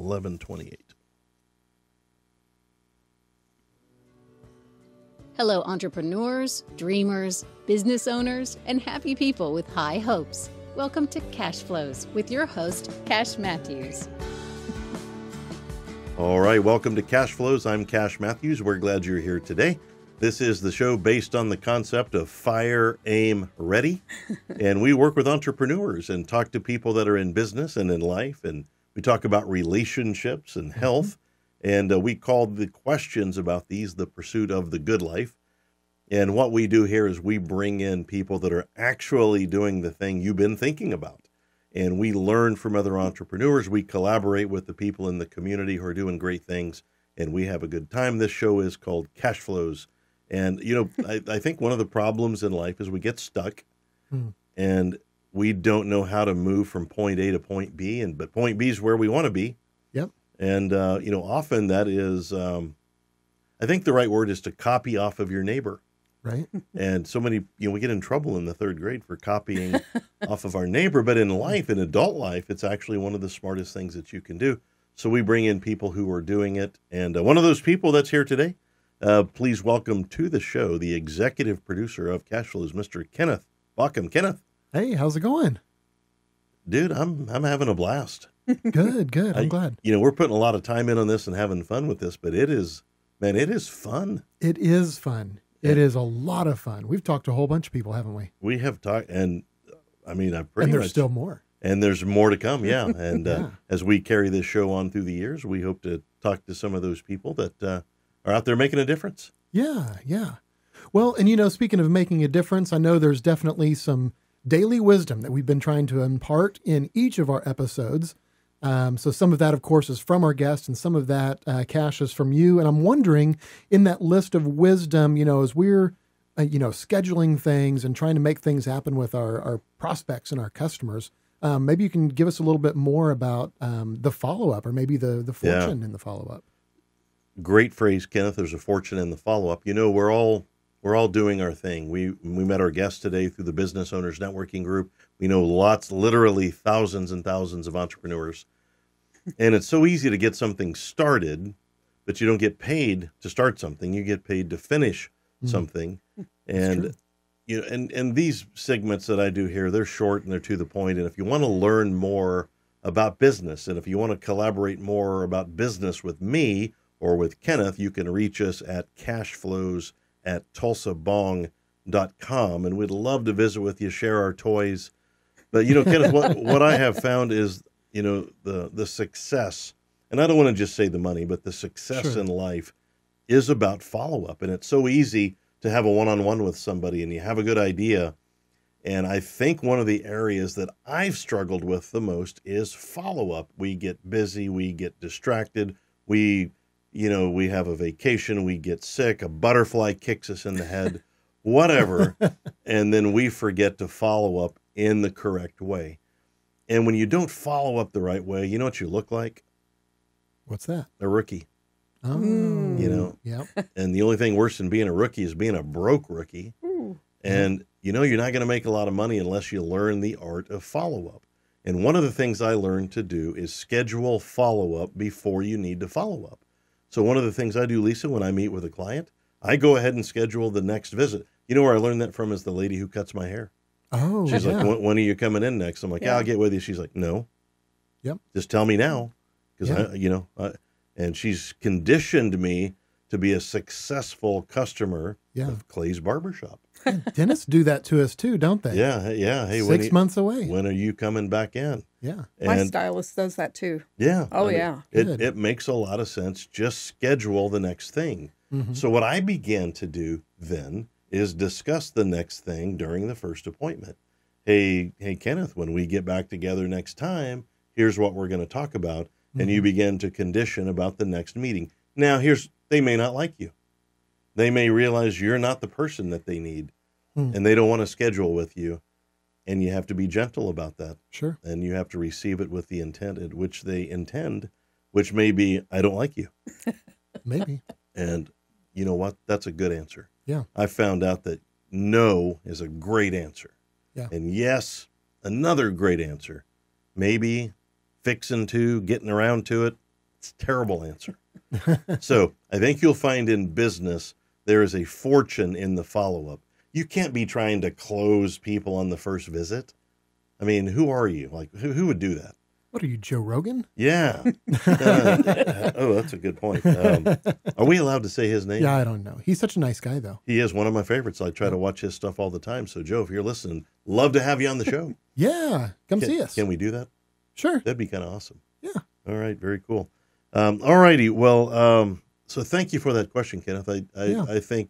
1128. Hello, entrepreneurs, dreamers, business owners, and happy people with high hopes. Welcome to Cashflows with your host, Cash Matthews. All right, welcome to Cashflows. I'm Cash Matthews. We're glad you're here today. This is the show based on the concept of fire, aim, ready. And we work with entrepreneurs and talk to people that are in business and in life. And we talk about relationships and health. And we call the questions about these the pursuit of the good life. And what we do here is we bring in people that are actually doing the thing you've been thinking about. And we learn from other entrepreneurs. We collaborate with the people in the community who are doing great things. And we have a good time. This show is called Cashflows. And, you know, I think one of the problems in life is we get stuck and we don't know how to move from point A to point B. But point B is where we want to be. Yep. And, you know, often that is, I think the right word is to copy off of your neighbor. Right. And so many, you know, we get in trouble in the third grade for copying off of our neighbor. But in life, in adult life, it's actually one of the smartest things that you can do. So we bring in people who are doing it. And one of those people that's here today, please welcome to the show the executive producer of Cashflows, Mr. Kenneth. Welcome, Kenneth. Hey, how's it going? Dude, I'm having a blast. Good. I'm glad. You know, we're putting a lot of time in on this and having fun with this, but it is fun. It is fun. It is a lot of fun. We've talked to a whole bunch of people, haven't we? We have talked, and I mean, and there's still more. And there's more to come, yeah. And as we carry this show on through the years, we hope to talk to some of those people that are out there making a difference. Yeah. Well, and you know, speaking of making a difference, I know there's definitely some daily wisdom that we've been trying to impart in each of our episodes. So some of that, of course, is from our guests, and some of that, Cash, is from you. And I'm wondering, in that list of wisdom, you know, as we're, scheduling things and trying to make things happen with our prospects and our customers, maybe you can give us a little bit more about the follow-up, or maybe the fortune in the follow-up. Great phrase, Kenneth. There's a fortune in the follow-up. You know, we're all doing our thing. We met our guest today through the Business Owners Networking Group. We know literally thousands and thousands of entrepreneurs. And it's so easy to get something started, but you don't get paid to start something. You get paid to finish something. And you know, and these segments that I do here, they're short and they're to the point. And if you want to learn more about business, and if you want to collaborate more about business with me or with Kenneth, you can reach us at Cashflows@Tulsa B.O.N.G.com. And we'd love to visit with you, share our toys. But, you know, Kenneth, what I have found is, you know, the success, and I don't want to just say the money, but the success in life is about follow-up. And it's so easy to have a one-on-one with somebody and you have a good idea. And I think one of the areas that I've struggled with the most is follow-up. We get busy, we get distracted, we have a vacation, we get sick, a butterfly kicks us in the head, whatever, and then we forget to follow up in the correct way. And when you don't follow up the right way, you know what you look like? What's that? A rookie. Oh, you know? Yep. And the only thing worse than being a rookie is being a broke rookie. And, you know, you're not going to make a lot of money unless you learn the art of follow-up. And one of the things I learned to do is schedule follow-up before you need to follow up. So one of the things I do, Lisa, when I meet with a client, I go ahead and schedule the next visit. You know where I learned that from is the lady who cuts my hair. Oh, she's like, when are you coming in next? I'm like, I'll get with you. She's like, no. Yep. Just tell me now. Because, and she's conditioned me to be a successful customer of Clay's Barbershop. Dentists do that to us too, don't they? Yeah. Hey, 6 months away. When are you coming back in? Yeah. And my stylist does that too. Yeah. Oh, yeah. It makes a lot of sense. Just schedule the next thing. Mm-hmm. So what I began to do then is discuss the next thing during the first appointment. Hey, Kenneth, when we get back together next time, here's what we're going to talk about. Mm-hmm. And you begin to condition about the next meeting. Now, they may not like you. They may realize you're not the person that they need, and they don't want to schedule with you. And you have to be gentle about that. Sure. And you have to receive it with the intent at which they intend, which may be, I don't like you. Maybe. And you know what? That's a good answer. Yeah. I found out that no is a great answer. Yeah. And yes, another great answer. Maybe, fixing to, getting around to it. It's a terrible answer. So I think you'll find in business there is a fortune in the follow-up. You can't be trying to close people on the first visit. I mean, who are you? Like, who would do that? What are you, Joe Rogan? Yeah. Oh, that's a good point. Are we allowed to say his name? Yeah, I don't know. He's such a nice guy, though. He is one of my favorites. I try to watch his stuff all the time. So, Joe, if you're listening, love to have you on the show. Yeah, come see us. Can we do that? Sure. That'd be kind of awesome. Yeah. All right. Very cool. All righty. Well, so thank you for that question, Kenneth. I think,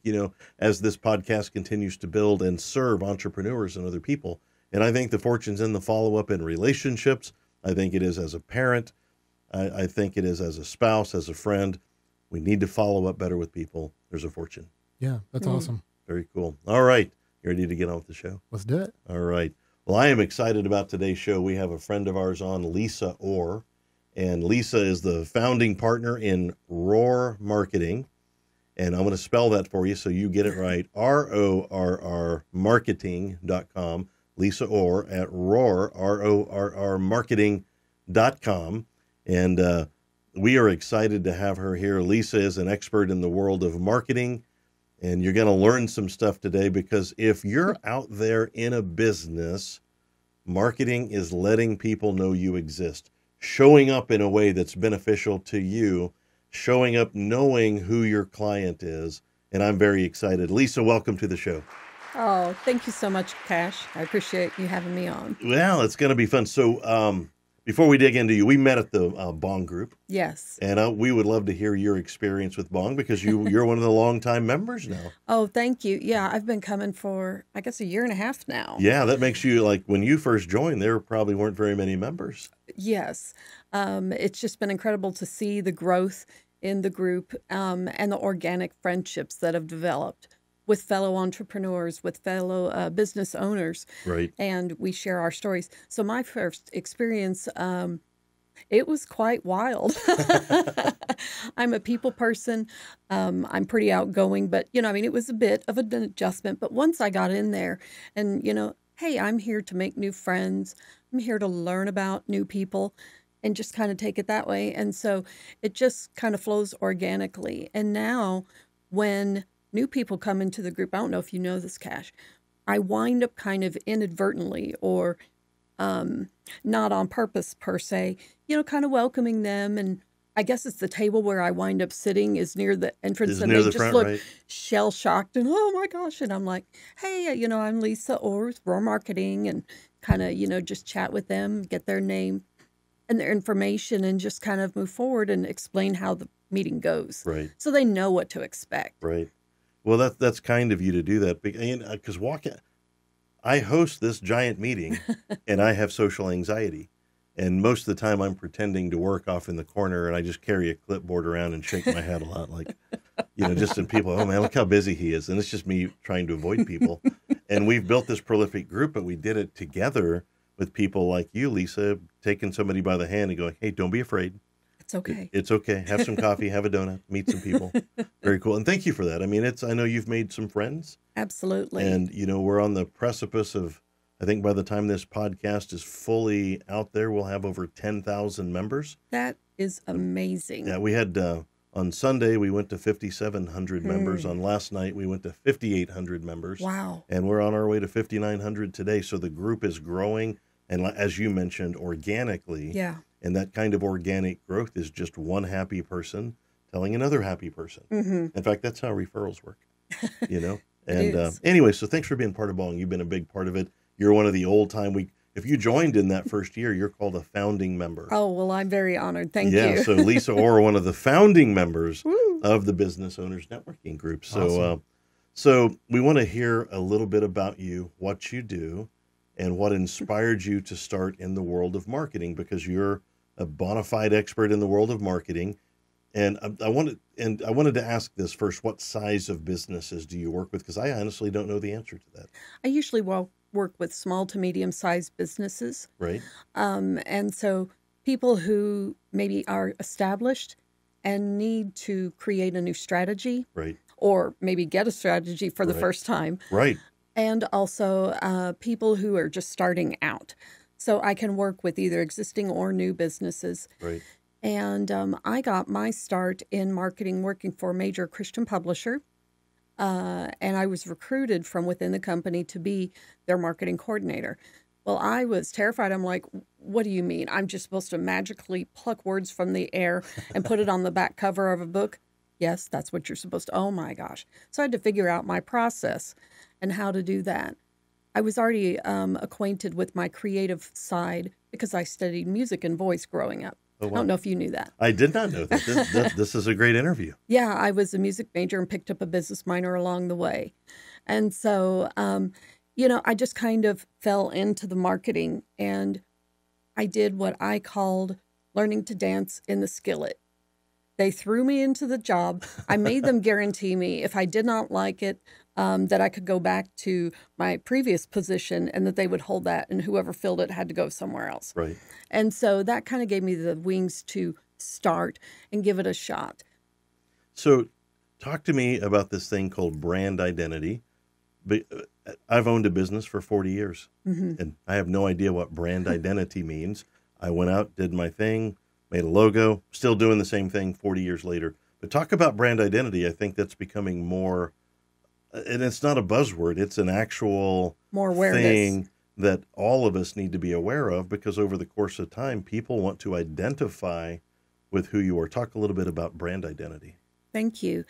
as this podcast continues to build and serve entrepreneurs and other people, and I think the fortune's in the follow-up in relationships. I think it is as a parent. I think it is as a spouse, as a friend. We need to follow up better with people. There's a fortune. Yeah, that's awesome. Very cool. All right. You ready to get on with the show? Let's do it. All right. Well, I am excited about today's show. We have a friend of ours on, Lisa Orr. And Lisa is the founding partner in Rorr Marketing. And I'm going to spell that for you so you get it right. RORR marketing.com. Lisa Orr at Rorr, RORR marketing.com. And we are excited to have her here. Lisa is an expert in the world of marketing. And you're going to learn some stuff today, because if you're out there in a business, marketing is letting people know you exist, showing up in a way that's beneficial to you, showing up knowing who your client is. And I'm very excited. Lisa, welcome to the show. Oh, thank you so much, Cash. I appreciate you having me on. Well, it's going to be fun. So before we dig into you, we met at the B.O.N.G group. Yes. And we would love to hear your experience with B.O.N.G, because you're one of the longtime members now. Oh, thank you. Yeah, I've been coming for, I guess, 1.5 years now. Yeah, that makes you, like, when you first joined, there probably weren't very many members. Yes. It's just been incredible to see the growth in the group and the organic friendships that have developed with fellow entrepreneurs, with fellow business owners. Right. And we share our stories. So my first experience, it was quite wild. I'm a people person. I'm pretty outgoing, but, it was a bit of an adjustment. But once I got in there and, hey, I'm here to make new friends. I'm here to learn about new people and just kind of take it that way. And so it just kind of flows organically. And now when new people come into the group, I don't know if you know this, Cash, I wind up kind of inadvertently or not on purpose per se, kind of welcoming them. And I guess it's the table where I wind up sitting is near the entrance, and they just front, look right? shell-shocked and, oh my gosh. And I'm like, hey, I'm Lisa Orr with Rorr Marketing, and kind of, just chat with them, get their name and their information, and just kind of move forward and explain how the meeting goes. Right. So they know what to expect. Right. Well, that's kind of you to do that, because I host this giant meeting and I have social anxiety, and most of the time I'm pretending to work off in the corner, and I just carry a clipboard around and shake my head a lot, like, just in people, oh man, look how busy he is. And it's just me trying to avoid people. And we've built this prolific group, but we did it together with people like you, Lisa, taking somebody by the hand and going, hey, don't be afraid. It's okay. It's okay. Have some coffee, have a donut, meet some people. Very cool. And thank you for that. I know you've made some friends. Absolutely. And, we're on the precipice of, I think by the time this podcast is fully out there, we'll have over 10,000 members. That is amazing. Yeah, we had, on Sunday, we went to 5,700 members. On last night, we went to 5,800 members. Wow. And we're on our way to 5,900 today. So the group is growing. And as you mentioned, organically. Yeah. And that kind of organic growth is just one happy person telling another happy person. Mm-hmm. In fact, that's how referrals work, And anyway, so thanks for being part of B.O.N.G. You've been a big part of it. You're one of the old time. If you joined in that first year, you're called a founding member. Oh, well, I'm very honored. Thank you. Yeah, so Lisa Orr, one of the founding members of the Business Owners Networking Group. So, Awesome. So we want to hear a little bit about you, what you do, and what inspired you to start in the world of marketing, because you're a bona fide expert in the world of marketing. And I wanted to ask this first: what size of businesses do you work with? Because I honestly don't know the answer to that. I usually work with small to medium-sized businesses. Right. And so people who maybe are established and need to create a new strategy. Right. Or maybe get a strategy for the first time. Right. And also people who are just starting out. So I can work with either existing or new businesses. Right. And I got my start in marketing working for a major Christian publisher. And I was recruited from within the company to be their marketing coordinator. Well, I was terrified. I'm like, what do you mean? I'm just supposed to magically pluck words from the air and put it on the back cover of a book? Yes, that's what you're supposed to. Oh, my gosh. So I had to figure out my process and how to do that. I was already acquainted with my creative side because I studied music and voice growing up. Oh, wow. I don't know if you knew that. I did not know that. This is a great interview. Yeah, I was a music major and picked up a business minor along the way. And so, I just kind of fell into the marketing, and I did what I called learning to dance in the skillet. They threw me into the job. I made them guarantee me if I did not like it, that I could go back to my previous position and that they would hold that, and whoever filled it had to go somewhere else. Right. And so that kind of gave me the wings to start and give it a shot. So talk to me about this thing called brand identity. I've owned a business for 40 years, and I have no idea what brand identity means. I went out, did my thing, made a logo, still doing the same thing 40 years later. But talk about brand identity. I think that's becoming more, and it's not a buzzword, it's an actual more awareness thing that all of us need to be aware of, because over the course of time, people want to identify with who you are. Talk a little bit about brand identity. Thank you.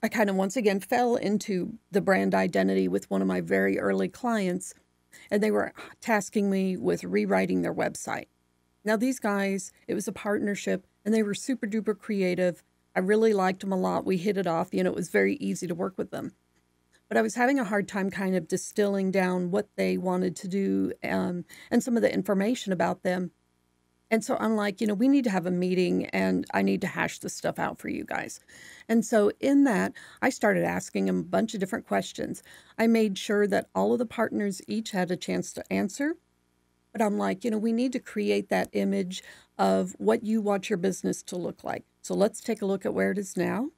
I kind of once again fell into the brand identity with one of my very early clients, and they were tasking me with rewriting their website. Now, these guys, it was a partnership, and they were super duper creative. I really liked them a lot. We hit it off. It was very easy to work with them. But I was having a hard time kind of distilling down what they wanted to do and some of the information about them. And so I'm like, we need to have a meeting, and I need to hash this stuff out for you guys. And so in that, I started asking them a bunch of different questions. I made sure that all of the partners each had a chance to answer. But I'm like, we need to create that image of what you want your business to look like. So let's take a look at where it is now.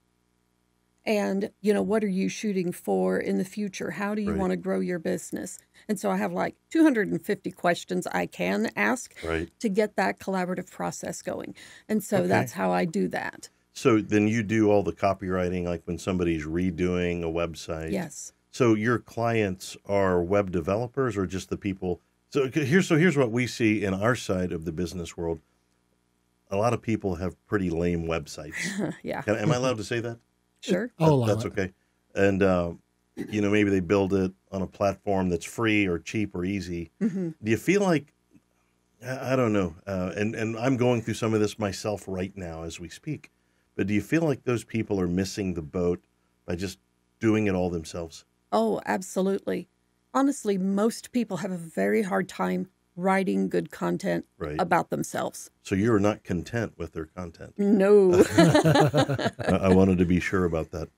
And, what are you shooting for in the future? How do you want to grow your business? And so I have like 250 questions I can ask to get that collaborative process going. And so that's how I do that. So then you do all the copywriting, like when somebody's redoing a website. Yes. So your clients are web developers, or just the people? So here's what we see in our side of the business world. A lot of people have pretty lame websites. Yeah. Am I allowed to say that? Sure. That's okay. And, maybe they build it on a platform that's free or cheap or easy. Do you feel like, I don't know, and I'm going through some of this myself right now as we speak, but do you feel like those people are missing the boat by just doing it all themselves? Oh, absolutely. Honestly, most people have a very hard time writing good content about themselves. So you're not content with their content? No. I wanted to be sure about that.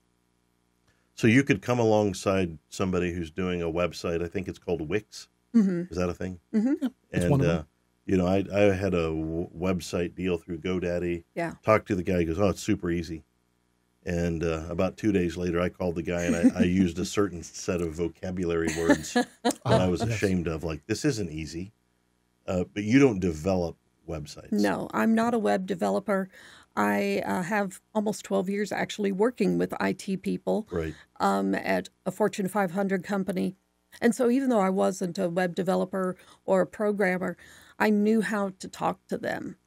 So you could come alongside somebody who's doing a website. I think it's called Wix. Is that a thing? And, I had a website deal through GoDaddy. Yeah. Talked to the guy. He goes, oh, it's super easy. And about 2 days later, I called the guy, and I used a certain set of vocabulary words that I was ashamed of. Like, this isn't easy. But you don't develop websites. No, I'm not a web developer. I have almost 12 years actually working with IT people at a Fortune 500 company. And so even though I wasn't a web developer or a programmer, I knew how to talk to them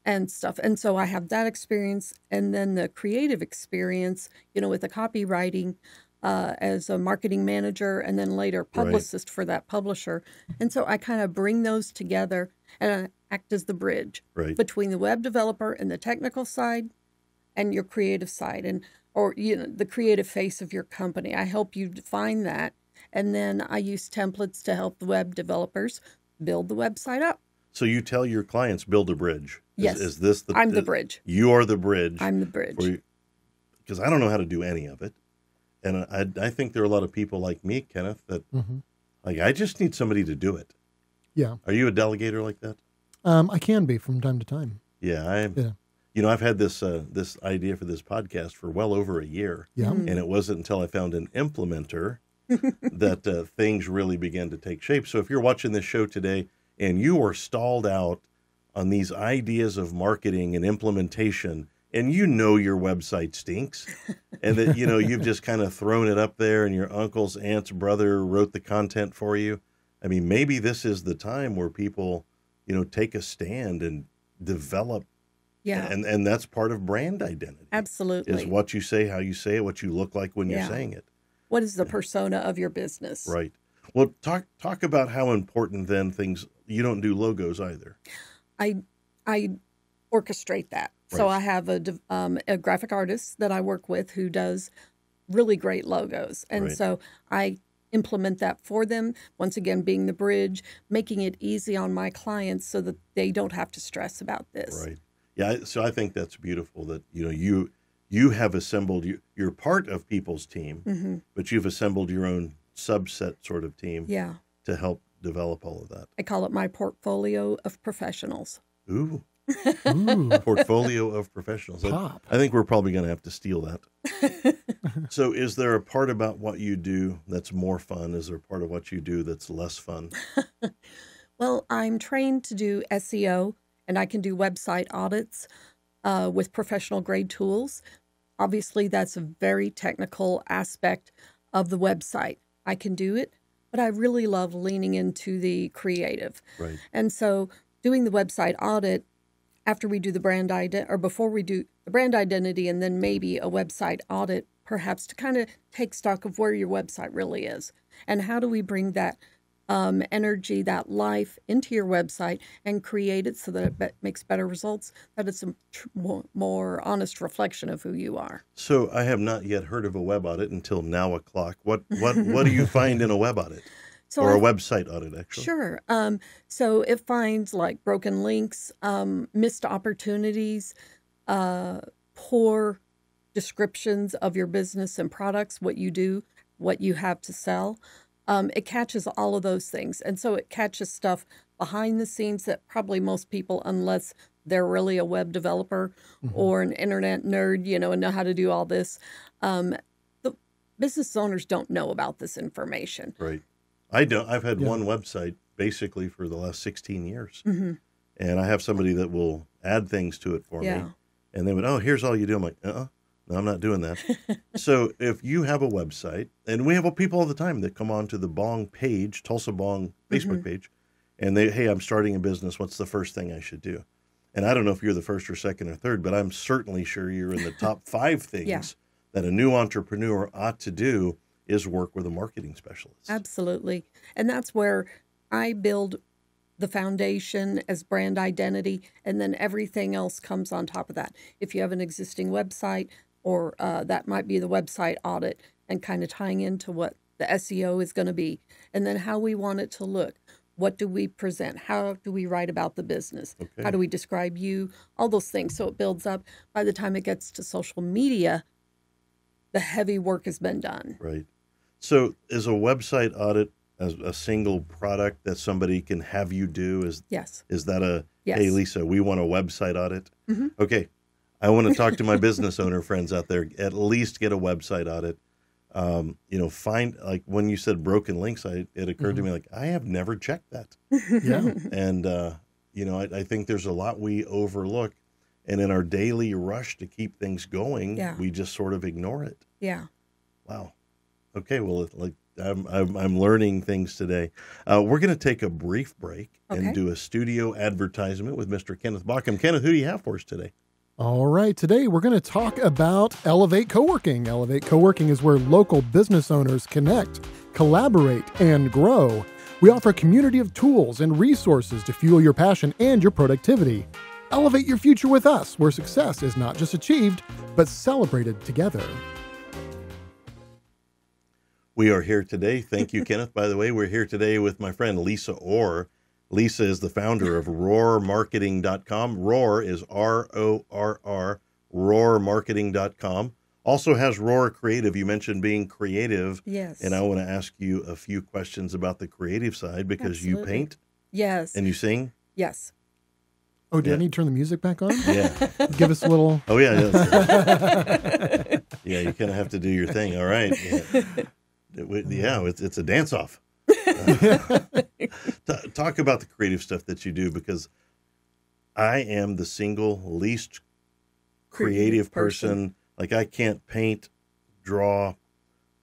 and stuff. And so I have that experience, and then the creative experience, with the copywriting as a marketing manager, and then later publicist for that publisher. And so I kind of bring those together and act as the bridge between the web developer and the technical side and your creative side, and the creative face of your company. I help you define that, and then I use templates to help the web developers build the website up. So you tell your clients, build a bridge. Yes. Is this I'm the bridge. You are the bridge. I'm the bridge. Because I don't know how to do any of it. And I think there are a lot of people like me, Kenneth, that I just need somebody to do it. Yeah. Are you a delegator like that? I can be from time to time. Yeah. I've had this idea for this podcast for well over a year. Yeah. And it wasn't until I found an implementer that things really began to take shape. So if you're watching this show today and you are stalled out on these ideas of marketing and implementation, and you know your website stinks, and that, you know, you've just kind of thrown it up there and your uncle's aunt's brother wrote the content for you. I mean, maybe this is the time where people, you know, take a stand and develop. Yeah. And that's part of brand identity. Absolutely. Is what you say, how you say it, what you look like when you're saying it. What is the persona of your business? Right. Well, talk about how important then things, you don't do logos either. I orchestrate that. Right. So I have a graphic artist that I work with who does really great logos. And Right. so I implement that for them, once again being the bridge, making it easy on my clients so that they don't have to stress about this. Right. Yeah, so I think that's beautiful that, you know, you have assembled, you're part of people's team, but you've assembled your own subset sort of team Yeah. to help develop all of that. I call it my portfolio of professionals. Ooh, Ooh, portfolio of professionals. pop. I think we're probably going to have to steal that. So is there a part about what you do that's more fun? Is there a part of what you do that's less fun? Well, I'm trained to do SEO, and I can do website audits with professional grade tools. Obviously, that's a very technical aspect of the website. I can do it, but I really love leaning into the creative. Right. And so doing the website audit after we do the brand or before we do the brand identity and then maybe a website audit, perhaps to kind of take stock of where your website really is and how do we bring that energy, that life into your website and create it so that it makes better results, that it's a more honest reflection of who you are. So I have not yet heard of a web audit until now o'clock. What do you find in a web audit? Or a website audit, actually? Sure. So it finds like broken links, missed opportunities, poor descriptions of your business and products, what you do, what you have to sell. It catches all of those things. And so it catches stuff behind the scenes that probably most people, unless they're really a web developer or an internet nerd, you know, and know how to do all this, the business owners don't know about this information. Right. I don't. I've had one website basically for the last 16 years. And I have somebody that will add things to it for me. And they would, oh, here's all you do. I'm like, no, I'm not doing that. So if you have a website, and we have people all the time that come on to the B.O.N.G page, Tulsa B.O.N.G Facebook page, and they, hey, I'm starting a business. What's the first thing I should do? And I don't know if you're the first or second or third, but I'm certainly sure you're in the top 5 things that a new entrepreneur ought to do is work with a marketing specialist. Absolutely. And that's where I build the foundation as brand identity, and then everything else comes on top of that. If you have an existing website, or that might be the website audit and kind of tying into what the SEO is going to be, and then how we want it to look. What do we present? How do we write about the business? Okay. How do we describe you? All those things. So it builds up. By the time it gets to social media, the heavy work has been done. Right. So is a website audit as a single product that somebody can have you do? Yes. Is that a, Yes. hey, Lisa, we want a website audit? Okay. I want to talk to my business owner friends out there, at least get a website audit. You know, find, like when you said broken links, it occurred to me, like, I have never checked that. Yeah. And, you know, I think there's a lot we overlook. And in our daily rush to keep things going, we just sort of ignore it. Yeah. Wow. Okay. Well, like I'm learning things today. We're going to take a brief break and do a studio advertisement with Mr. Kenneth Bauckham. Kenneth, who do you have for us today? All right. Today, we're going to talk about Elevate Coworking. Elevate Coworking is where local business owners connect, collaborate, and grow. We offer a community of tools and resources to fuel your passion and your productivity. Elevate your future with us, where success is not just achieved, but celebrated together. We are here today. Thank you, Kenneth. By the way, we're here today with my friend Lisa Orr. Lisa is the founder of RorrMarketing.com. Rorr is RORR, RorrMarketing.com. Also has Rorr Creative. You mentioned being creative. Yes. And I want to ask you a few questions about the creative side because you paint Yes. and you sing. Yes. Oh, do I need to turn the music back on? Yeah. Give us a little. Oh, yeah. Yes. Yeah, you kind of have to do your thing. All right. Yeah, it's a dance-off. Talk about the creative stuff that you do, because I am the single least creative person. Like, I can't paint, draw,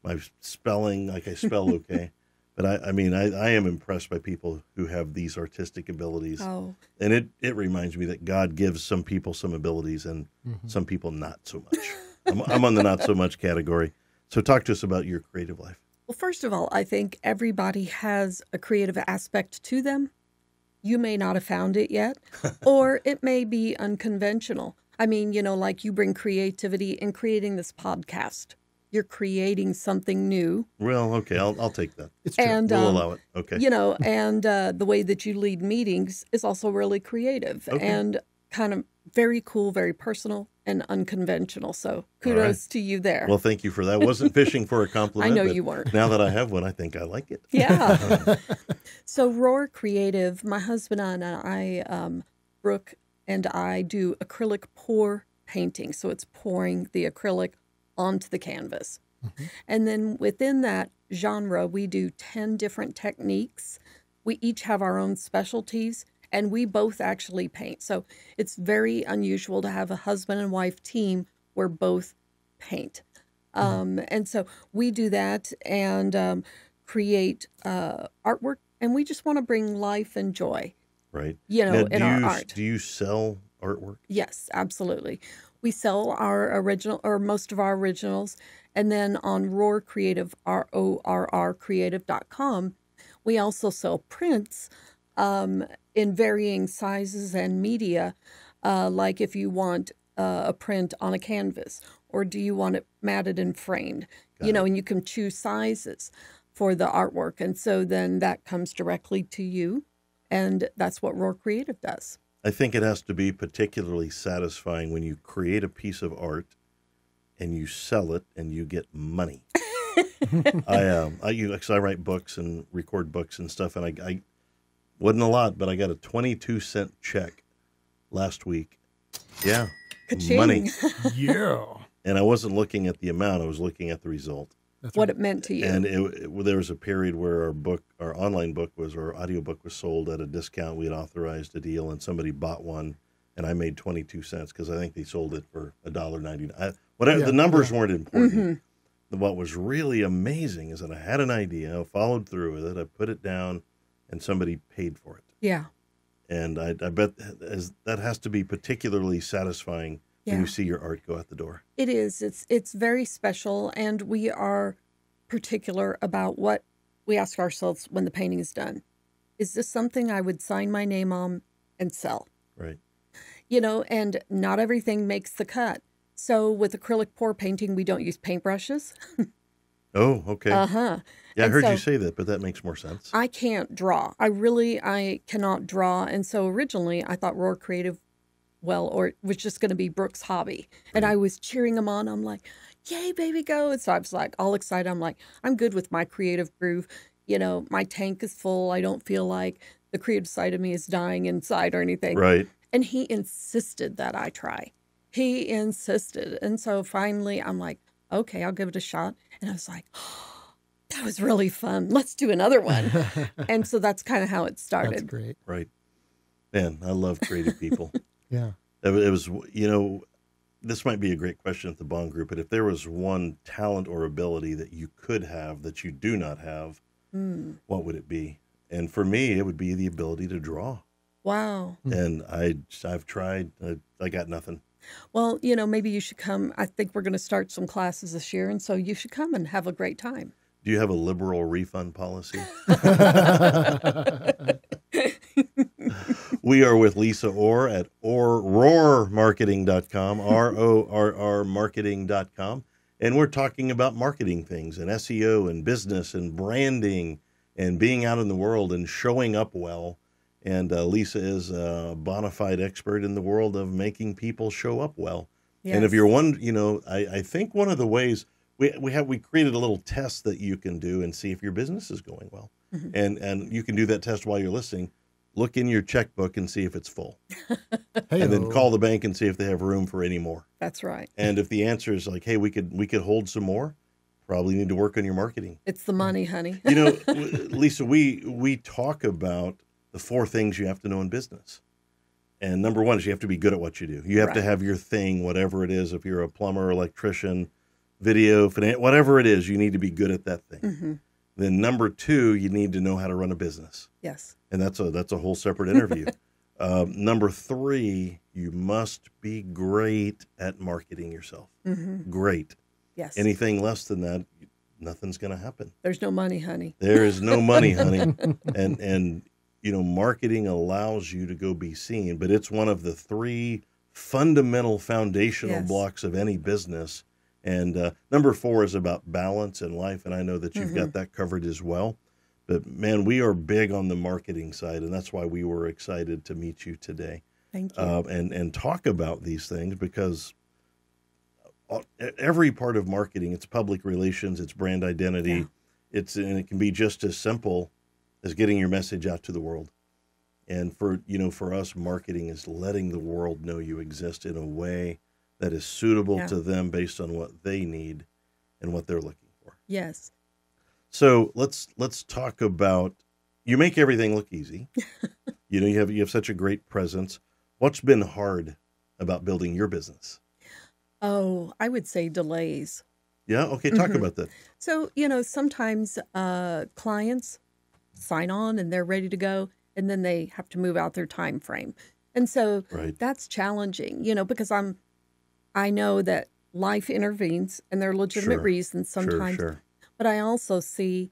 my spelling, like I spell okay. But I mean, I am impressed by people who have these artistic abilities. Oh. And it reminds me that God gives some people some abilities and some people not so much. I'm on the not so much category. So talk to us about your creative life. Well, first of all, I think everybody has a creative aspect to them. You may not have found it yet, or it may be unconventional. I mean, like you bring creativity in creating this podcast. You're creating something new. Well, okay, I'll take that. It's true. And, We'll allow it. Okay. And the way that you lead meetings is also really creative and kind of very cool, very personal and unconventional. So kudos to you there. Well, thank you for that. I wasn't fishing for a compliment. I know but you weren't. Now that I have one, I think I like it. Yeah. So Rorr Creative, my husband and I, Brooke and I, do acrylic pour painting. So it's pouring the acrylic onto the canvas. And then within that genre, we do 10 different techniques. We each have our own specialties, and we both actually paint. So it's very unusual to have a husband and wife team where both paint. And so we do that and create artwork, and we just want to bring life and joy, Right. in our art. Do you sell artwork? Yes, absolutely. We sell our original, or most of our originals, and then on Rorr Creative, RORR creative.com, we also sell prints in varying sizes and media, like if you want a print on a canvas, or do you want it matted and framed, and you can choose sizes for the artwork. And so then that comes directly to you, and that's what Rorr Creative does. I think it has to be particularly satisfying when you create a piece of art and you sell it and you get money. I write books and record books and stuff, and I wasn't a lot, but I got a 22-cent check last week. Yeah, Ka-ching. money. Yeah. And I wasn't looking at the amount; I was looking at the result. That's What right. it meant to you. And there was a period where our online book our audiobook was sold at a discount. We had authorized a deal, and somebody bought one, and I made 22 cents because I think they sold it for $1.99. Whatever, the numbers weren't important. What was really amazing is that I had an idea, I followed through with it, I put it down, and somebody paid for it. Yeah. And I bet that has to be particularly satisfying when you see your art go out the door. It is. It's very special, and we are particular about what we ask ourselves when the painting is done. Is this something I would sign my name on and sell? Right. And not everything makes the cut. So with acrylic pour painting, we don't use paintbrushes. Oh, okay. Uh-huh. Yeah, I And heard so you say that, but that makes more sense. I can't draw. I cannot draw. And so originally I thought Rorr Creative, or it was just going to be Brooke's hobby. And I was cheering him on. I'm like, yay, baby, go. And so I was like all excited. I'm like, I'm good with my creative groove. My tank is full. I don't feel like the creative side of me is dying inside or anything. Right. And he insisted that I try. He insisted. And so finally I'm like, okay, I'll give it a shot. And I was like, oh, that was really fun. Let's do another one. And so that's kind of how it started. That's great. Right. Man, I love creative people. Yeah. It was, this might be a great question at the Bond group, but if there was one talent or ability that you could have that you do not have, what would it be? And for me, it would be the ability to draw. Wow. And I've tried. I got nothing. Well, maybe you should come. I think we're going to start some classes this year, and so you should come and have a great time. Do you have a liberal refund policy? We are with Lisa Orr at rorrmarketing.com, RORR marketing.com. And we're talking about marketing things and SEO and business and branding and being out in the world and showing up well. And Lisa is a bona fide expert in the world of making people show up well. Yes. And if you're I think one of the ways we created a little test that you can do and see if your business is going well. And you can do that test while you're listening. Look in your checkbook and see if it's full. And then call the bank and see if they have room for any more. That's right. And if the answer is like, hey, we could hold some more, probably need to work on your marketing. It's the money, honey. You know, Lisa, we talk about the 4 things you have to know in business. And number 1 is you have to be good at what you do. You have to have your thing, whatever it is. If you're a plumber, electrician, video, finance, whatever it is, you need to be good at that thing. Mm-hmm. Then number 2, you need to know how to run a business. Yes. And that's a whole separate interview. Number 3, you must be great at marketing yourself. Mm-hmm. Great. Yes. Anything less than that, nothing's going to happen. There's no money, honey. There is no money, honey. And you know, marketing allows you to go be seen, but it's one of the 3 fundamental foundational blocks of any business. And number 4 is about balance in life, and I know that you've got that covered as well. But man, we are big on the marketing side, and that's why we were excited to meet you today. Thank you. And talk about these things, because every part of marketing, it's public relations, it's brand identity, and it can be just as simple as getting your message out to the world. And for us, marketing is letting the world know you exist in a way that is suitable to them based on what they need and what they're looking for. Yes. So let's talk about, you make everything look easy. You know, you have such a great presence. What's been hard about building your business? Oh, I would say delays. Yeah. Okay. Talk about that. So, you know, sometimes clients sign on and they're ready to go, and then they have to move out their time frame. And so that's challenging, you know, because I know that life intervenes and there are legitimate reasons sometimes, but I also see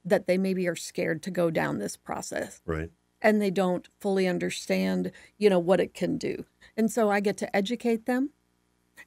that they maybe are scared to go down this process. Right. And they don't fully understand, you know, what it can do. And so I get to educate them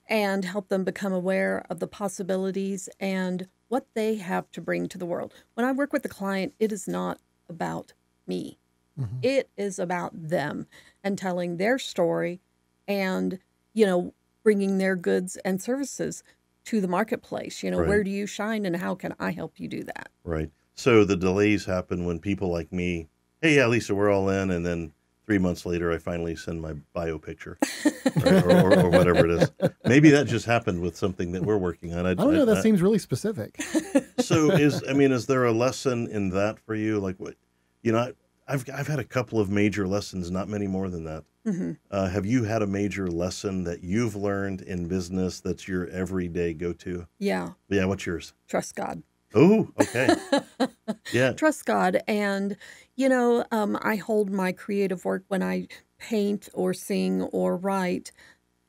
and help them become aware of the possibilities and what they have to bring to the world. When I work with the client, it is not about me. Mm-hmm. It is about them and telling their story and, you know, bringing their goods and services to the marketplace. You know, where do you shine and how can I help you do that? Right. So the delays happen when people like me, hey, yeah, Lisa, we're all in. And then 3 months later, I finally send my bio picture or whatever it is. Maybe that just happened with something that we're working on. I don't know. That seems really specific. So is there a lesson in that for you? Like what, you know, I've had a couple of major lessons, not many more than that. Mm-hmm. Have you had a major lesson that you've learned in business that's your everyday go-to? Yeah. Yeah. What's yours? Trust God. Oh, okay. Yeah. Trust God. And, you know, I hold my creative work when I paint or sing or write.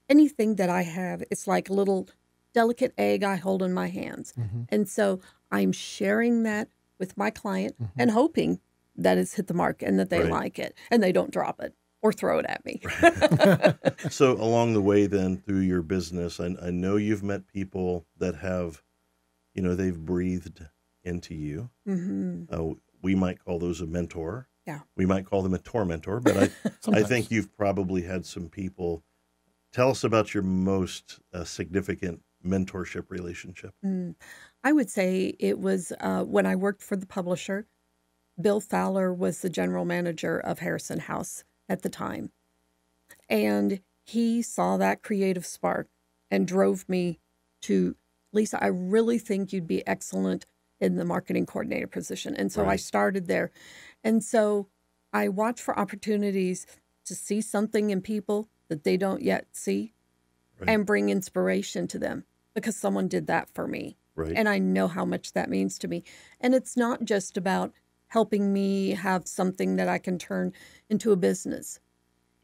Anything that I have, it's like a little delicate egg I hold in my hands. Mm-hmm. And so I'm sharing that with my client and hoping that it's hit the mark and that they like it and they don't drop it or throw it at me. So along the way then through your business, I know you've met people that have, you know, they've breathed into you. Mm-hmm. We might call those a mentor. Yeah. We might call them a tormentor, but I think you've probably had some people. Tell us about your most significant mentorship relationship. I would say it was when I worked for the publisher. Bill Fowler was the general manager of Harrison House at the time. And he saw that creative spark and drove me to, Lisa, I really think you'd be excellent in the marketing coordinator position. And so I started there. And so I watch for opportunities to see something in people that they don't yet see and bring inspiration to them because someone did that for me. Right. And I know how much that means to me. And it's not just about helping me have something that I can turn into a business.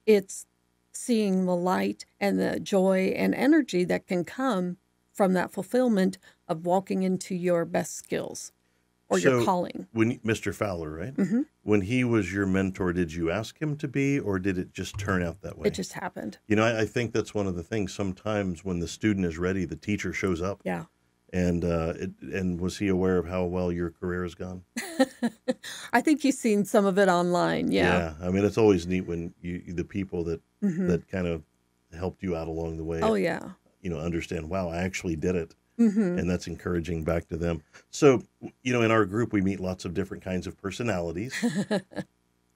It's seeing the light and the joy and energy that can come from that fulfillment of walking into your best skills or your calling. When Mr. Fowler, right? Mm-hmm. When he was your mentor, did you ask him to be, or did it just turn out that way? It just happened. You know, I think that's one of the things. Sometimes when the student is ready, the teacher shows up. Yeah. And was he aware of how well your career has gone? I think you've seen some of it online. Yeah. Yeah. I mean, it's always neat when the people that that kind of helped you out along the way. Oh, yeah. You know, understand, wow, I actually did it. Mm-hmm. And that's encouraging back to them. So, you know, in our group, we meet lots of different kinds of personalities.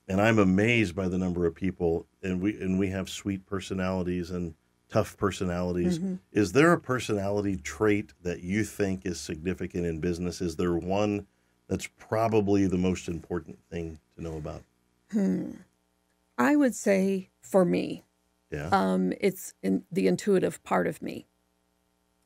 And I'm amazed by the number of people, and we have sweet personalities and tough personalities. Is there a personality trait that you think is significant in business? Is there one that's probably the most important thing to know about? I would say for me, Yeah. it's in the intuitive part of me.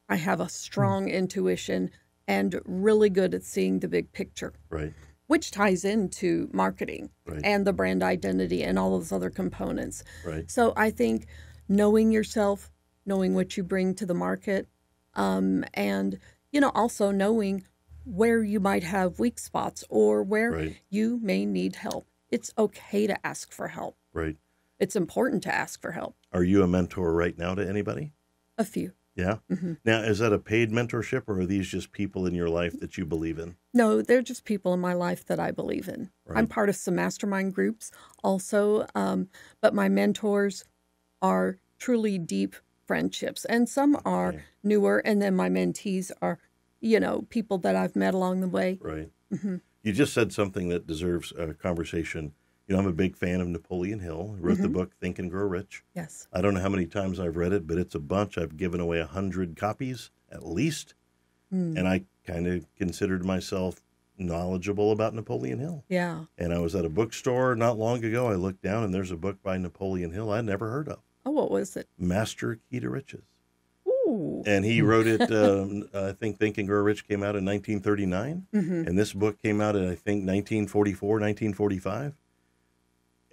I have a strong intuition and really good at seeing the big picture, Right. which ties into marketing Right. and the brand identity and all those other components. Right. So I think knowing yourself, knowing what you bring to the market, and, also knowing where you might have weak spots or where Right. you may need help. It's okay to ask for help. Right. It's important to ask for help. Are you a mentor right now to anybody? A few. Yeah. Now, is that a paid mentorship, or are these just people in your life that you believe in? No, they're just people in my life that I believe in. Right. I'm part of some mastermind groups also, but my mentors are truly deep friendships, and some are Okay. newer, and then my mentees are, people that I've met along the way. Right. You just said something that deserves a conversation. I'm a big fan of Napoleon Hill. He wrote the book Think and Grow Rich. Yes. I don't know how many times I've read it, but it's a bunch. I've given away 100 copies at least. And I kind of considered myself knowledgeable about Napoleon Hill. Yeah. And I was at a bookstore not long ago. I looked down and there's a book by Napoleon Hill I'd never heard of. Oh, what was it? Master Key to Riches. Ooh. And he wrote it, I think Think and Grow Rich came out in 1939. And this book came out in, I think, 1944, 1945.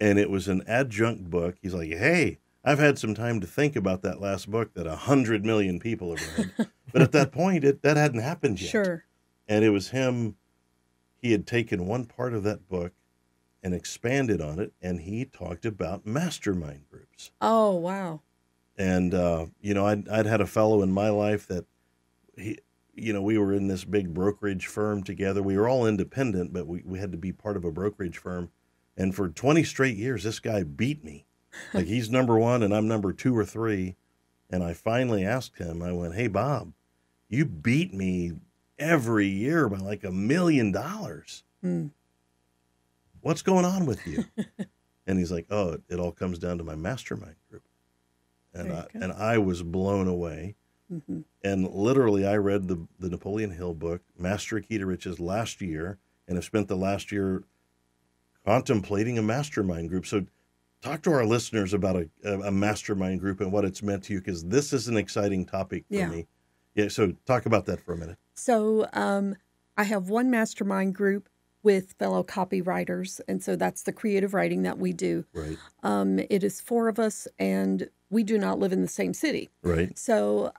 And it was an adjunct book. He's like, hey, I've had some time to think about that last book that 100 million people have read. But at that point, that hadn't happened yet. Sure. And it was him. He had taken one part of that book and expanded on it, and he talked about mastermind groups. Oh, wow. And, I'd had a fellow in my life that, we were in this big brokerage firm together. We were all independent, but we had to be part of a brokerage firm. And for 20 straight years, this guy beat me. Like, he's number one and I'm number 2 or 3. And I finally asked him, I went, hey, Bob, you beat me every year by like $1 million. What's going on with you? And he's like, oh, it all comes down to my mastermind group. And I was blown away. And literally, I read the Napoleon Hill book, Master Key to Riches, last year, and have spent the last year contemplating a mastermind group. So talk to our listeners about a mastermind group and what it's meant to you, because this is an exciting topic for me. Yeah, so talk about that for a minute. So I have one mastermind group with fellow copywriters, and so that's the creative writing that we do. Right. It is 4 of us, and we do not live in the same city. Right. So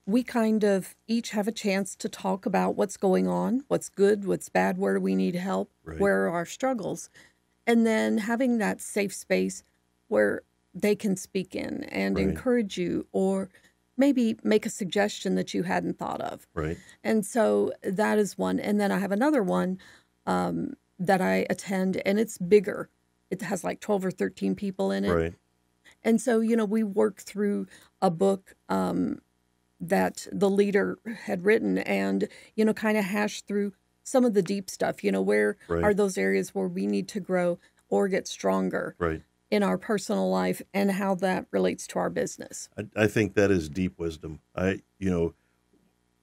we kind of each have a chance to talk about what's going on, what's good, what's bad, where do we need help, where are our struggles, and then having that safe space where they can speak in and encourage you, or maybe make a suggestion that you hadn't thought of. Right. And so that is one. And then I have another one that I attend, and it's bigger. It has like 12 or 13 people in it. Right. And so, we work through a book that the leader had written and, kind of hash through some of the deep stuff, where are those areas where we need to grow or get stronger in our personal life, and how that relates to our business. I think that is deep wisdom. You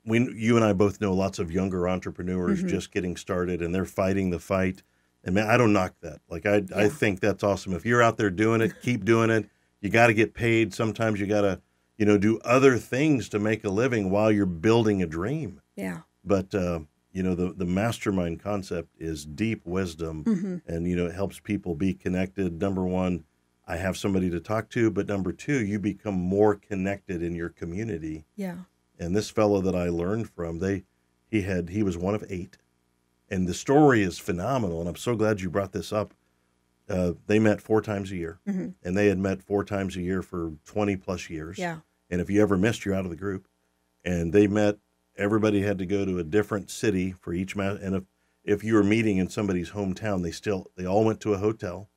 and I both know lots of younger entrepreneurs just getting started, and they're fighting the fight. And man, I don't knock that. Like, I think that's awesome. If you're out there doing it, keep doing it. You got to get paid. Sometimes you got to, do other things to make a living while you're building a dream. Yeah. But, the mastermind concept is deep wisdom, and, it helps people be connected. Number one, I have somebody to talk to, but number 2, you become more connected in your community. Yeah. And this fellow that I learned from, he was one of 8, and the story is phenomenal. And I'm so glad you brought this up. They met 4 times a year, and they had met 4 times a year for 20 plus years. Yeah. And if you ever missed, you're out of the group. And they met, everybody had to go to a different city for each match. And if you were meeting in somebody's hometown, they all went to a hotel.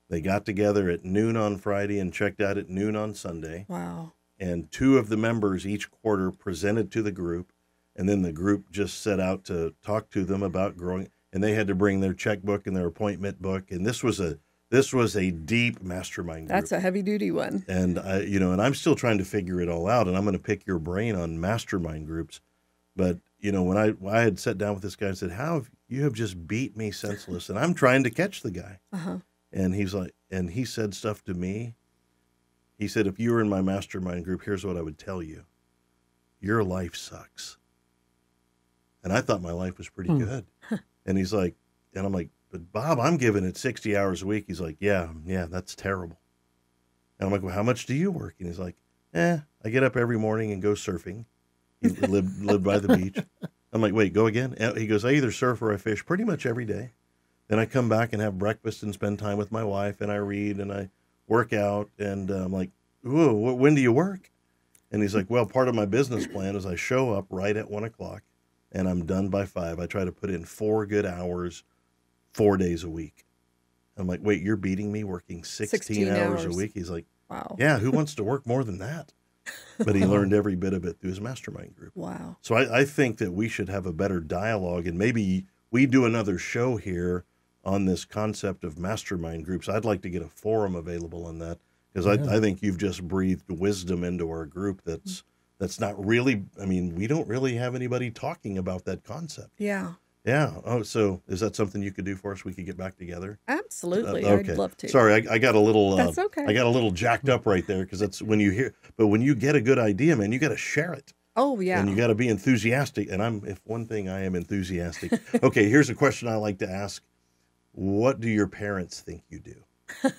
They got together at noon on Friday and checked out at noon on Sunday. Wow. And 2 of the members each quarter presented to the group. And then the group just set out to talk to them about growing. And they had to bring their checkbook and their appointment book. And this was This was a deep mastermind group. That's a heavy duty one. And and I'm still trying to figure it all out. And I'm going to pick your brain on mastermind groups. But when I had sat down with this guy and said, you have just beat me senseless, and I'm trying to catch the guy. And he's like, and he said stuff to me. He said, if you were in my mastermind group, here's what I would tell you: your life sucks. And I thought my life was pretty good. And he's like, and I'm like, but Bob, I'm giving it 60 hours a week. He's like, yeah, that's terrible. And I'm like, well, how much do you work? And he's like, I get up every morning and go surfing. He lived by the beach. I'm like, wait, go again? And he goes, I either surf or I fish pretty much every day. Then I come back and have breakfast and spend time with my wife, and I read and I work out. And I'm like, whoa, when do you work? And he's like, well, part of my business plan is I show up right at 1 o'clock and I'm done by 5. I try to put in 4 good hours, 4 days a week. I'm like, wait, you're beating me working 16 hours a week? He's like, wow. Yeah, who wants to work more than that? But he learned every bit of it through his mastermind group. Wow. So I think that we should have a better dialogue, and maybe we do another show here on this concept of mastermind groups. I'd like to get a forum available on that, because I think you've just breathed wisdom into our group that's not really, we don't really have anybody talking about that concept. Yeah. Yeah. Oh, so is that something you could do for us? We could get back together? Absolutely. Okay. I'd love to. Sorry, I got a little. That's okay. I got a little jacked up right there, because that's when you hear. But when you get a good idea, man, you got to share it. Oh yeah. And you got to be enthusiastic. And if one thing, I am enthusiastic. Okay, here's a question I like to ask: what do your parents think you do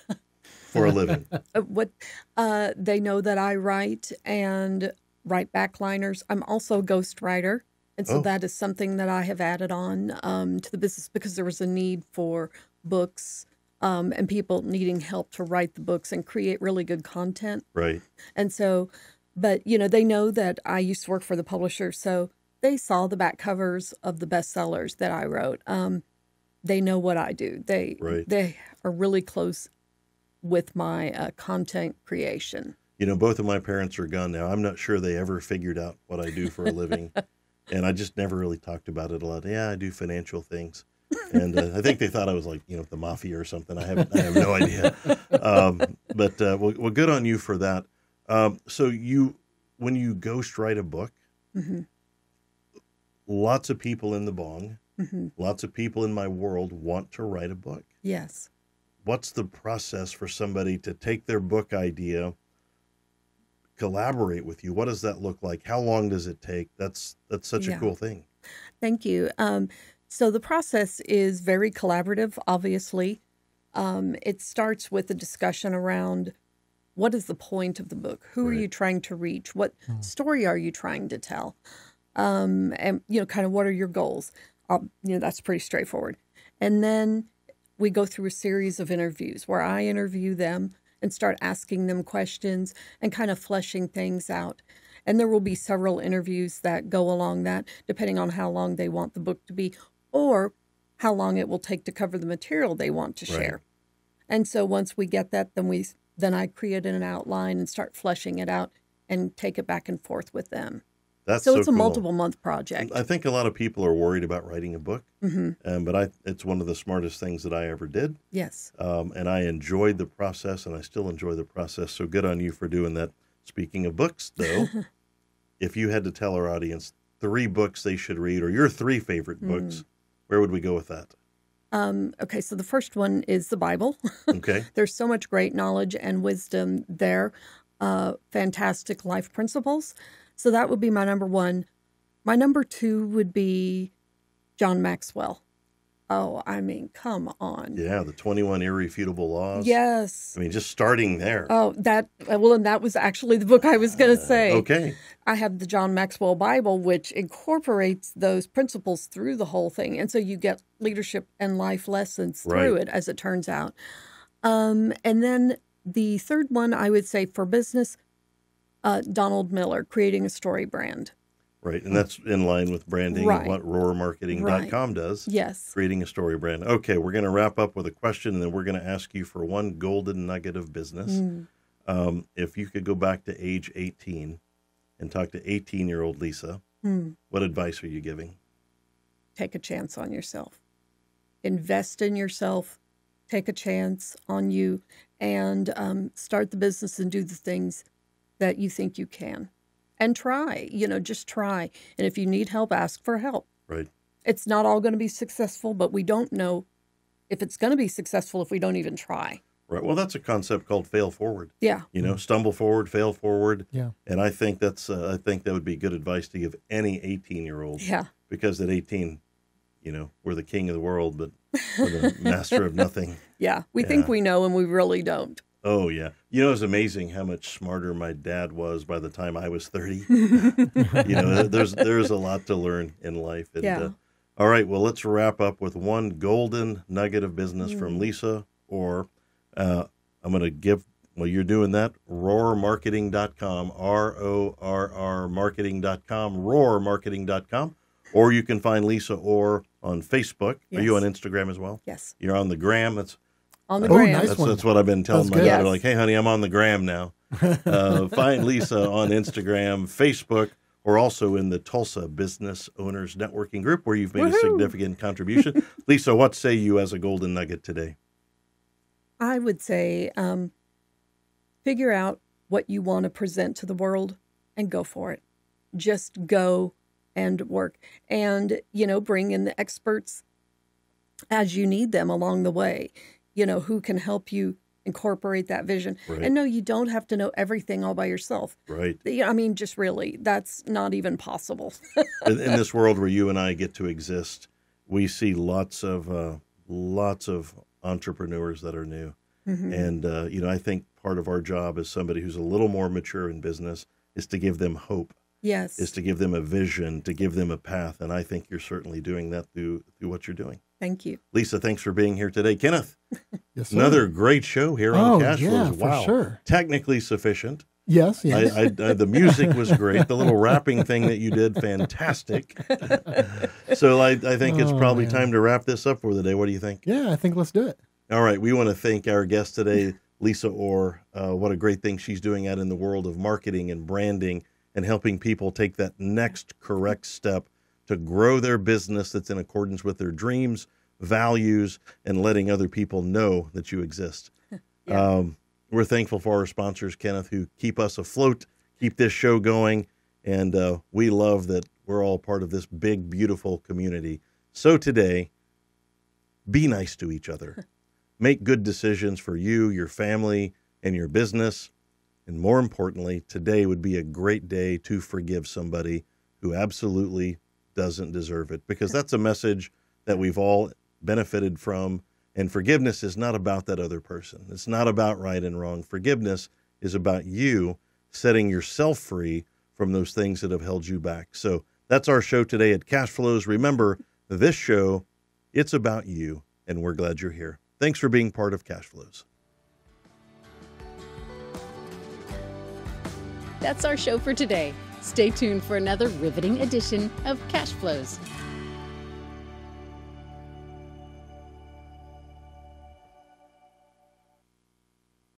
for a living? They know that I write and write backliners. I'm also a ghostwriter. And so that is something that I have added on to the business, because there was a need for books and people needing help to write the books and create really good content. Right. And so, but, they know that I used to work for the publisher, so they saw the back covers of the bestsellers that I wrote. They know what I do. They are really close with my content creation. Both of my parents are gone now. I'm not sure they ever figured out what I do for a living. And I just never really talked about it a lot. Yeah, I do financial things. And I think they thought I was like, the mafia or something. I have no idea. But good on you for that. So when you ghostwrite a book, lots of people in the B.O.N.G, lots of people in my world want to write a book. Yes. What's the process for somebody to take their book idea, collaborate with you? What does that look like? How long does it take? That's such a cool thing. Thank you. So the process is very collaborative, obviously. It starts with a discussion around what is the point of the book? Who are you trying to reach? What story are you trying to tell? And, kind of what are your goals? That's pretty straightforward. And then we go through a series of interviews where I interview them and start asking them questions and kind of fleshing things out. And there will be several interviews that go along that, depending on how long they want the book to be or how long it will take to cover the material they want to share. And so once we get that, then I create an outline and start fleshing it out and take it back and forth with them. So it's a multiple month project. I think a lot of people are worried about writing a book, but it's one of the smartest things that I ever did. Yes. And I enjoyed the process, and I still enjoy the process. So good on you for doing that. Speaking of books, though, if you had to tell our audience 3 books they should read, or your 3 favorite books, where would we go with that? Okay, so the first one is the Bible. Okay. There's so much great knowledge and wisdom there. Fantastic life principles. So that would be my number 1. My number 2 would be John Maxwell. Oh, come on. Yeah, the 21 Irrefutable Laws. Yes. Just starting there. Oh, and that was actually the book I was going to say. Okay. I have the John Maxwell Bible, which incorporates those principles through the whole thing. And so you get leadership and life lessons through it, as it turns out. And then the third one, I would say for business, Donald Miller, Creating a Story Brand. Right, and that's in line with branding, what RorrMarketing.com does. Yes. Creating a story brand. Okay, we're going to wrap up with a question, and then we're going to ask you for one golden nugget of business. If you could go back to age 18 and talk to 18-year-old Lisa, what advice are you giving? Take a chance on yourself. Invest in yourself. take a chance on you and start the business and do the things that you think you can. And try, just try. And if you need help, ask for help. Right. It's not all going to be successful, but we don't know if it's going to be successful if we don't even try. Right. Well, that's a concept called fail forward. Yeah. Stumble forward, fail forward. Yeah. And I think I think that would be good advice to give any 18-year-old. Yeah. Because at 18, we're the king of the world, but we're the master of nothing. Yeah. We think we know and we really don't. Oh, yeah. It's amazing how much smarter my dad was by the time I was 30. There's a lot to learn in life. And, yeah. All right. Well, let's wrap up with one golden nugget of business from Lisa, or I'm going to give, you're doing that, rorrmarketing.com, RORR marketing.com, rorrmarketing.com, or you can find Lisa Orr on Facebook. Yes. Are you on Instagram as well? Yes. You're on the gram. That's on the gram. Nice one. That's what I've been telling my good. daughter. Yes. Like, hey, honey, I'm on the gram now. Find Lisa on Instagram, Facebook, or also in the Tulsa Business Owners Networking Group, where you've made a significant contribution. Lisa, what say you as a golden nugget today? I would say figure out what you want to present to the world and go for it. Just go and work. And, bring in the experts as you need them along the way, who can help you incorporate that vision. Right. And no, you don't have to know everything all by yourself. Right. Just really, that's not even possible. In this world where you and I get to exist, we see lots of entrepreneurs that are new. Mm-hmm. And, I think part of our job as somebody who's a little more mature in business is to give them hope. Yes. Is to give them a vision, to give them a path. And I think you're certainly doing that through what you're doing. Thank you. Lisa, thanks for being here today. Kenneth, Yes, sir. another great show here on Cashflows. Yeah, Wow. for sure. Technically sufficient. Yes. The music was great. The little rapping thing that you did, fantastic. So I think it's probably time to wrap this up for the day. What do you think? Yeah, I think let's do it. All right. We want to thank our guest today, Lisa Orr. What a great thing she's doing out in the world of marketing and branding and helping people take that next correct step to grow their business that's in accordance with their dreams, values, and letting other people know that you exist. Yeah. We're thankful for our sponsors, Kenneth, who keep us afloat, keep this show going, and we love that we're all part of this big, beautiful community. So today, be nice to each other. Make good decisions for you, your family, and your business. And more importantly, today would be a great day to forgive somebody who absolutely doesn't deserve it, because that's a message that we've all benefited from. And forgiveness is not about that other person. It's not about right and wrong. Forgiveness is about you setting yourself free from those things that have held you back. So that's our show today at Cashflows. Remember, this show, it's about you, and we're glad you're here. Thanks for being part of Cashflows. That's our show for today. Stay tuned for another riveting edition of Cashflows.